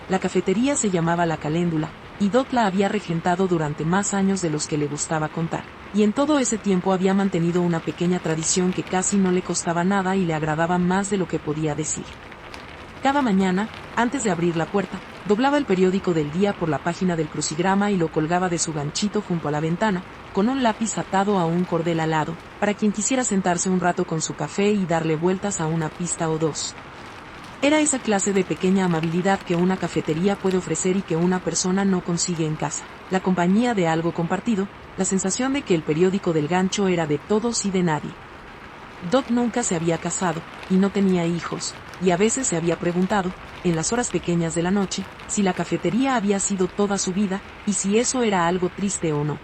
La cafetería se llamaba La Caléndula, y Dot la había regentado durante más años de los que le gustaba contar, y en todo ese tiempo había mantenido una pequeña tradición que casi no le costaba nada y le agradaba más de lo que podía decir. Cada mañana, antes de abrir la puerta, doblaba el periódico del día por la página del crucigrama y lo colgaba de su ganchito junto a la ventana, con un lápiz atado a un cordel al lado, para quien quisiera sentarse un rato con su café y darle vueltas a una pista o dos. Era esa clase de pequeña amabilidad que una cafetería puede ofrecer y que una persona no consigue en casa. La compañía de algo compartido, la sensación de que el periódico del gancho era de todos y de nadie. Dot nunca se había casado, y no tenía hijos, y a veces se había preguntado, en las horas pequeñas de la noche, si la cafetería había sido toda su vida, y si eso era algo triste o no.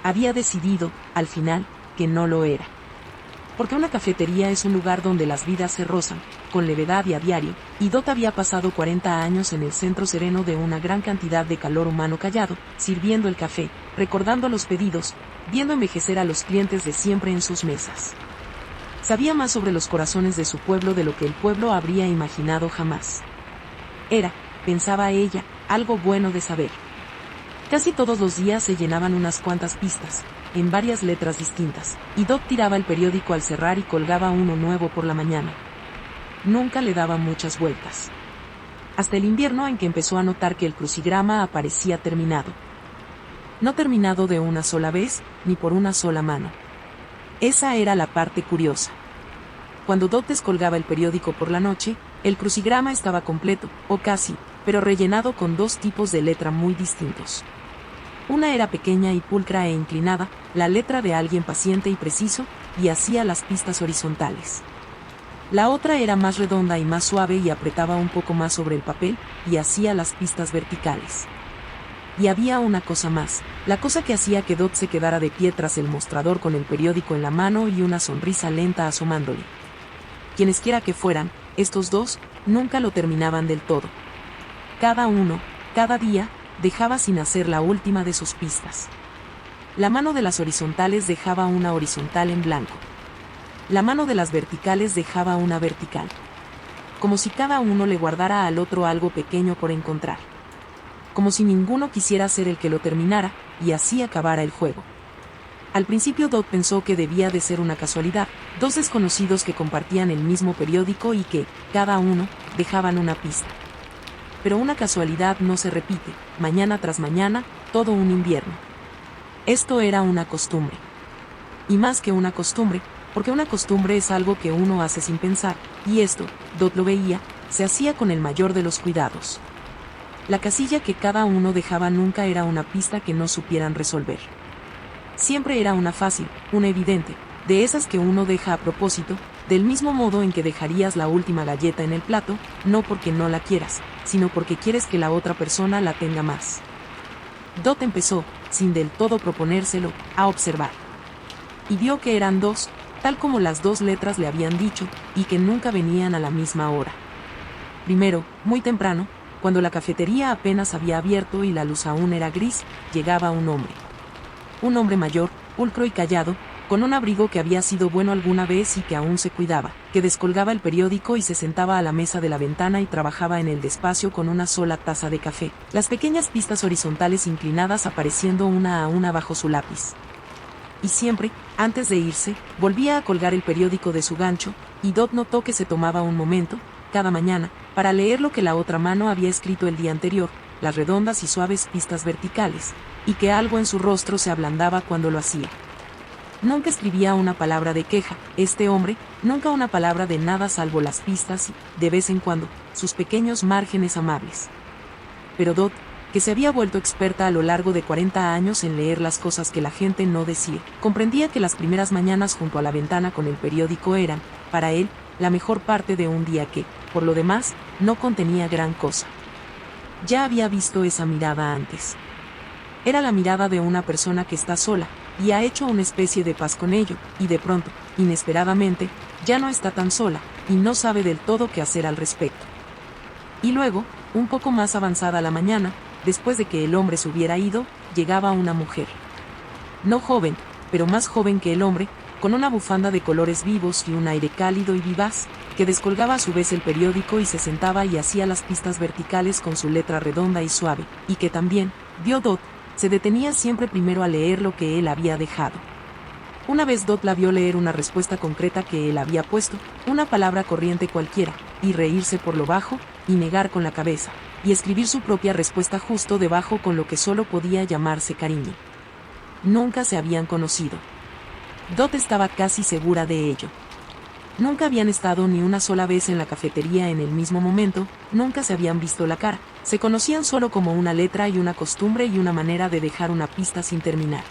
Había decidido, al final, que no lo era. Porque una cafetería es un lugar donde las vidas se rozan, con levedad y a diario, y Dot había pasado 40 años en el centro sereno de una gran cantidad de calor humano callado, sirviendo el café, recordando los pedidos, viendo envejecer a los clientes de siempre en sus mesas. Sabía más sobre los corazones de su pueblo de lo que el pueblo habría imaginado jamás. Era, pensaba ella, algo bueno de saber. Casi todos los días se llenaban unas cuantas pistas, en varias letras distintas, y Dot tiraba el periódico al cerrar y colgaba uno nuevo por la mañana. Nunca le daba muchas vueltas. Hasta el invierno en que empezó a notar que el crucigrama aparecía terminado. No terminado de una sola vez, ni por una sola mano. Esa era la parte curiosa. Cuando Dot descolgaba el periódico por la noche, el crucigrama estaba completo, o casi, pero rellenado con dos tipos de letra muy distintos. Una era pequeña y pulcra e inclinada, la letra de alguien paciente y preciso, y hacía las pistas horizontales. La otra era más redonda y más suave y apretaba un poco más sobre el papel, y hacía las pistas verticales. Y había una cosa más, la cosa que hacía que Dot se quedara de pie tras el mostrador con el periódico en la mano y una sonrisa lenta asomándole. Quienesquiera que fueran, estos dos, nunca lo terminaban del todo. Cada uno, cada día, dejaba sin hacer la última de sus pistas. La mano de las horizontales dejaba una horizontal en blanco. La mano de las verticales dejaba una vertical. Como si cada uno le guardara al otro algo pequeño por encontrar. Como si ninguno quisiera ser el que lo terminara, y así acabara el juego. Al principio Dot pensó que debía de ser una casualidad, dos desconocidos que compartían el mismo periódico y que, cada uno, dejaban una pista. Pero una casualidad no se repite, mañana tras mañana, todo un invierno. Esto era una costumbre. Y más que una costumbre, porque una costumbre es algo que uno hace sin pensar, y esto, Dot lo veía, se hacía con el mayor de los cuidados. La casilla que cada uno dejaba nunca era una pista que no supieran resolver. Siempre era una fácil, una evidente, de esas que uno deja a propósito, del mismo modo en que dejarías la última galleta en el plato, no porque no la quieras, sino porque quieres que la otra persona la tenga más. Dot empezó, sin del todo proponérselo, a observar. Y vio que eran dos, tal como las dos letras le habían dicho, y que nunca venían a la misma hora. Primero, muy temprano, cuando la cafetería apenas había abierto y la luz aún era gris, llegaba un hombre. Un hombre mayor, pulcro y callado, con un abrigo que había sido bueno alguna vez y que aún se cuidaba, que descolgaba el periódico y se sentaba a la mesa de la ventana y trabajaba en el despacio con una sola taza de café, las pequeñas pistas horizontales inclinadas apareciendo una a una bajo su lápiz. Y siempre, antes de irse, volvía a colgar el periódico de su gancho, y Dot notó que se tomaba un momento, cada mañana, para leer lo que la otra mano había escrito el día anterior, las redondas y suaves pistas verticales, y que algo en su rostro se ablandaba cuando lo hacía. Nunca escribía una palabra de queja, este hombre, nunca una palabra de nada salvo las pistas y, de vez en cuando, sus pequeños márgenes amables. Pero Dot, que se había vuelto experta a lo largo de 40 años en leer las cosas que la gente no decía, comprendía que las primeras mañanas junto a la ventana con el periódico eran, para él, la mejor parte de un día que, por lo demás, no contenía gran cosa. Ya había visto esa mirada antes. Era la mirada de una persona que está sola, y ha hecho una especie de paz con ello, y de pronto, inesperadamente, ya no está tan sola, y no sabe del todo qué hacer al respecto. Y luego, un poco más avanzada la mañana, después de que el hombre se hubiera ido, llegaba una mujer. No joven, pero más joven que el hombre, con una bufanda de colores vivos y un aire cálido y vivaz, que descolgaba a su vez el periódico y se sentaba y hacía las pistas verticales con su letra redonda y suave, y que también, vio Dot, se detenía siempre primero a leer lo que él había dejado. Una vez Dot la vio leer una respuesta concreta que él había puesto, una palabra corriente cualquiera, y reírse por lo bajo, y negar con la cabeza, y escribir su propia respuesta justo debajo con lo que solo podía llamarse cariño. Nunca se habían conocido. Dot estaba casi segura de ello. Nunca habían estado ni una sola vez en la cafetería en el mismo momento, nunca se habían visto la cara, se conocían solo como una letra y una costumbre y una manera de dejar una pista sin terminar.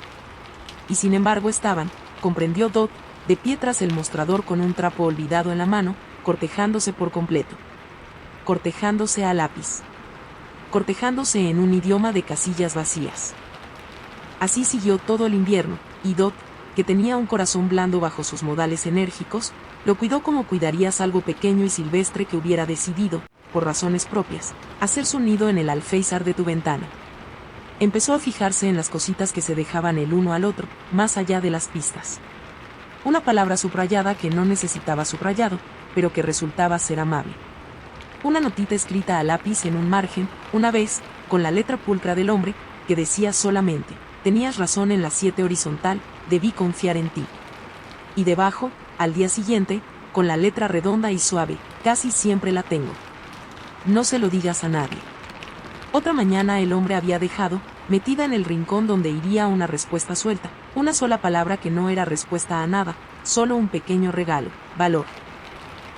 Y sin embargo estaban, comprendió Dot, de pie tras el mostrador con un trapo olvidado en la mano, cortejándose por completo. Cortejándose a lápiz. Cortejándose en un idioma de casillas vacías. Así siguió todo el invierno, y Dot, que tenía un corazón blando bajo sus modales enérgicos, lo cuidó como cuidarías algo pequeño y silvestre que hubiera decidido, por razones propias, hacer su nido en el alféizar de tu ventana. Empezó a fijarse en las cositas que se dejaban el uno al otro, más allá de las pistas. Una palabra subrayada que no necesitaba subrayado, pero que resultaba ser amable. Una notita escrita a lápiz en un margen, una vez, con la letra pulcra del hombre, que decía solamente: tenías razón en la 7 horizontal, debí confiar en ti. Y debajo, al día siguiente, con la letra redonda y suave: casi siempre la tengo. No se lo digas a nadie. Otra mañana el hombre había dejado, metida en el rincón donde iría una respuesta suelta, una sola palabra que no era respuesta a nada, solo un pequeño regalo: valor.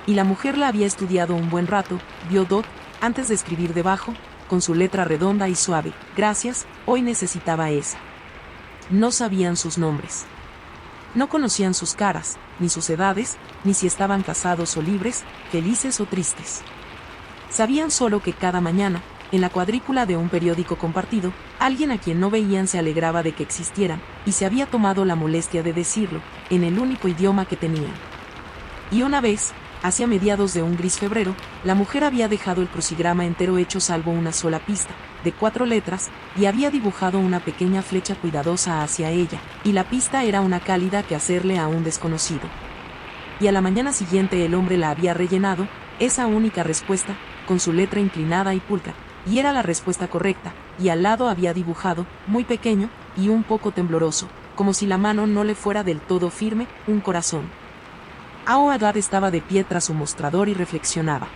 Y la mujer la había estudiado un buen rato, vio Dot, antes de escribir debajo, con su letra redonda y suave: gracias, hoy necesitaba esa. No sabían sus nombres. No conocían sus caras, ni sus edades, ni si estaban casados o libres, felices o tristes. Sabían solo que cada mañana, en la cuadrícula de un periódico compartido, alguien a quien no veían se alegraba de que existieran, y se había tomado la molestia de decirlo, en el único idioma que tenían. Y una vez, hacia mediados de un gris febrero, la mujer había dejado el crucigrama entero hecho salvo una sola pista, de 4 letras, y había dibujado una pequeña flecha cuidadosa hacia ella, y la pista era una cálida que hacerle a un desconocido. Y a la mañana siguiente el hombre la había rellenado, esa única respuesta, con su letra inclinada y pulcra, y era la respuesta correcta, y al lado había dibujado, muy pequeño, y un poco tembloroso, como si la mano no le fuera del todo firme, un corazón. Aouadat estaba de pie tras su mostrador y reflexionaba.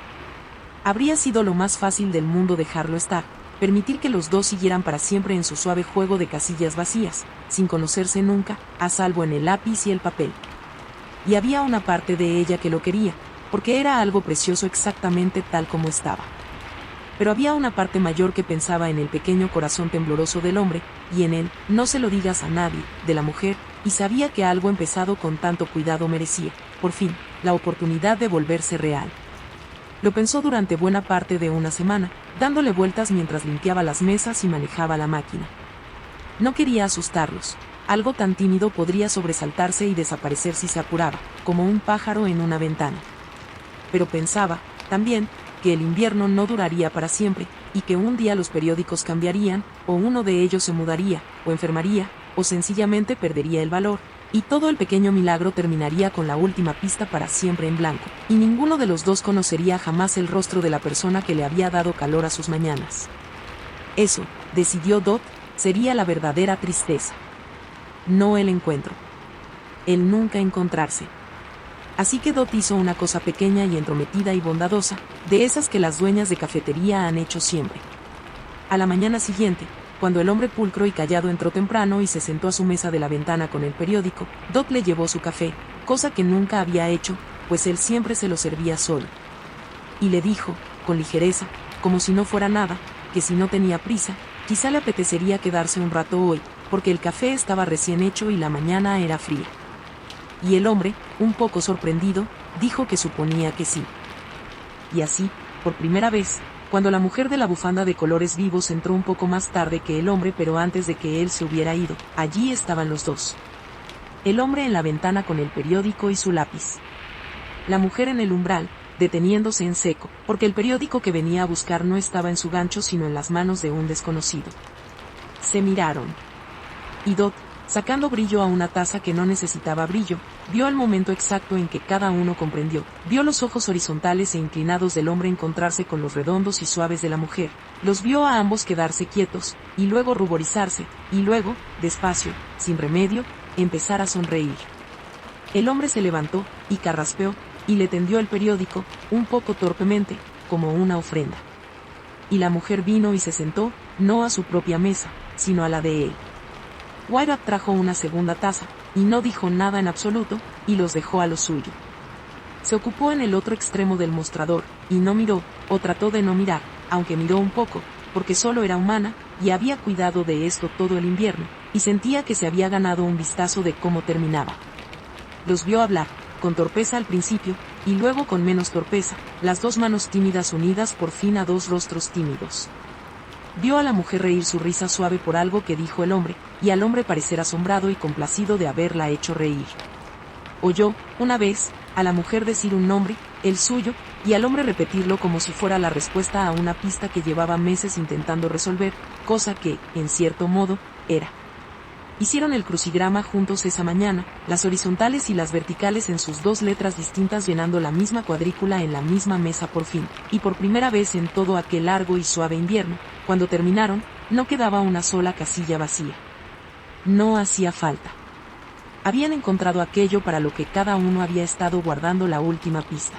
Habría sido lo más fácil del mundo dejarlo estar, permitir que los dos siguieran para siempre en su suave juego de casillas vacías, sin conocerse nunca, a salvo en el lápiz y el papel. Y había una parte de ella que lo quería, porque era algo precioso exactamente tal como estaba. Pero había una parte mayor que pensaba en el pequeño corazón tembloroso del hombre, y en él, no se lo digas a nadie, de la mujer, y sabía que algo empezado con tanto cuidado merecía, por fin, la oportunidad de volverse real. Lo pensó durante buena parte de una semana, dándole vueltas mientras limpiaba las mesas y manejaba la máquina. No quería asustarlos. Algo tan tímido podría sobresaltarse y desaparecer si se apuraba, como un pájaro en una ventana. Pero pensaba, también, que el invierno no duraría para siempre, y que un día los periódicos cambiarían, o uno de ellos se mudaría, o enfermaría, o sencillamente perdería el valor, y todo el pequeño milagro terminaría con la última pista para siempre en blanco, y ninguno de los dos conocería jamás el rostro de la persona que le había dado calor a sus mañanas. Eso, decidió Dot, sería la verdadera tristeza. No el encuentro. El nunca encontrarse. Así que Dot hizo una cosa pequeña y entrometida y bondadosa, de esas que las dueñas de cafetería han hecho siempre. A la mañana siguiente, cuando el hombre pulcro y callado entró temprano y se sentó a su mesa de la ventana con el periódico, Dot le llevó su café, cosa que nunca había hecho, pues él siempre se lo servía solo. Y le dijo, con ligereza, como si no fuera nada, que si no tenía prisa, quizá le apetecería quedarse un rato hoy, porque el café estaba recién hecho y la mañana era fría. Y el hombre, un poco sorprendido, dijo que suponía que sí. Y así, por primera vez, cuando la mujer de la bufanda de colores vivos entró un poco más tarde que el hombre, pero antes de que él se hubiera ido, allí estaban los dos. El hombre en la ventana con el periódico y su lápiz. La mujer en el umbral, deteniéndose en seco, porque el periódico que venía a buscar no estaba en su gancho sino en las manos de un desconocido. Se miraron. Y Dot, sacando brillo a una taza que no necesitaba brillo. Vio el momento exacto en que cada uno comprendió. Vio los ojos horizontales e inclinados del hombre encontrarse con los redondos y suaves de la mujer. Los vio a ambos quedarse quietos, y luego ruborizarse, y luego, despacio, sin remedio, empezar a sonreír. El hombre se levantó, y carraspeó, y le tendió el periódico, un poco torpemente, como una ofrenda. Y la mujer vino y se sentó, no a su propia mesa, sino a la de él. Wyatt trajo una segunda taza, y no dijo nada en absoluto, y los dejó a lo suyo. Se ocupó en el otro extremo del mostrador, y no miró, o trató de no mirar, aunque miró un poco, porque solo era humana, y había cuidado de esto todo el invierno, y sentía que se había ganado un vistazo de cómo terminaba. Los vio hablar, con torpeza al principio, y luego con menos torpeza, las dos manos tímidas unidas por fin a dos rostros tímidos. Vio a la mujer reír su risa suave por algo que dijo el hombre, y al hombre parecer asombrado y complacido de haberla hecho reír. Oyó, una vez, a la mujer decir un nombre, el suyo, y al hombre repetirlo como si fuera la respuesta a una pista que llevaba meses intentando resolver, cosa que, en cierto modo, era. Hicieron el crucigrama juntos esa mañana, las horizontales y las verticales en sus dos letras distintas llenando la misma cuadrícula en la misma mesa por fin, y por primera vez en todo aquel largo y suave invierno, cuando terminaron, no quedaba una sola casilla vacía. No hacía falta. Habían encontrado aquello para lo que cada uno había estado guardando la última pista.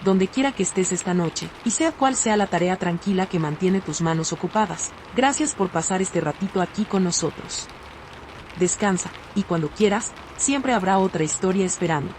Donde quiera que estés esta noche, y sea cual sea la tarea tranquila que mantiene tus manos ocupadas, gracias por pasar este ratito aquí con nosotros. Descansa, y cuando quieras, siempre habrá otra historia esperando.